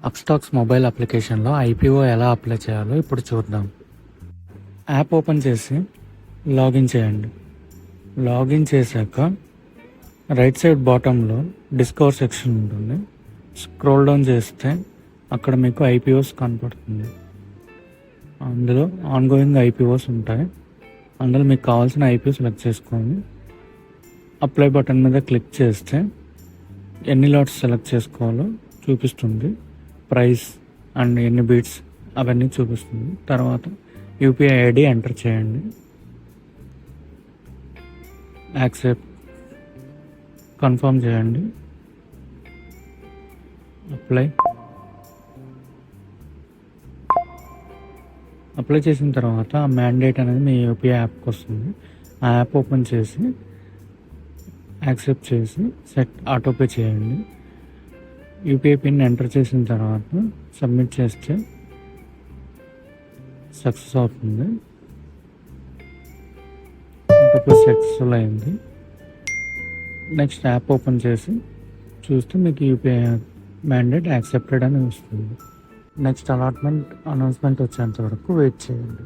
Upstox mobile అప్లికేషన్లో IPO ఎలా apply చేయాలో ఇప్పుడు చూద్దాం. యాప్ ఓపెన్ చేసి లాగిన్ చేయండి. లాగిన్ చేశాక రైట్ సైడ్ బాటంలో డిస్కవర్ సెక్షన్ ఉంటుంది. స్క్రోల్ డౌన్ చేస్తే అక్కడ మీకు ఐపీఓస్ కనపడుతుంది. అందులో ఆన్గోయింగ్ ఐపీఓస్ ఉంటాయి. అందులో మీకు కావాల్సిన ఐపీఓ సెలెక్ట్ చేసుకోండి. అప్లై బటన్ మీద క్లిక్ చేస్తే ఎన్ని లాట్స్ సెలెక్ట్ చేసుకోవాలో చూపిస్తుంది. ప్రైస్ అండ్ ఎన్ని బీట్స్ అవన్నీ చూపిస్తుంది. తర్వాత యూపీఐ ఐడి ఎంటర్ చేయండి. యాక్సెప్ట్, కన్ఫర్మ్ చేయండి. అప్లై చేసిన తర్వాత ఆ మ్యాండేట్ అనేది మీ యూపీఐ యాప్కి వస్తుంది. ఆ యాప్ ఓపెన్ చేసి యాక్సెప్ట్ చేసి సెట్ ఆటోపే చేయండి. యూపీఐ పిన్ ఎంటర్ చేసిన తర్వాత సబ్మిట్ చేస్తే సక్సెస్ అవుతుంది. ఆటోపే సక్సెస్ఫుల్ అయింది. నెక్స్ట్ యాప్ ఓపెన్ చేసి చూస్తే మీకు యూపీఐ మ్యాండేట్ యాక్సెప్టెడ్ అని వస్తుంది. నెక్స్ట్ అలాట్మెంట్ అనౌన్స్మెంట్ వచ్చేంత వరకు వెయిట్ చేయండి.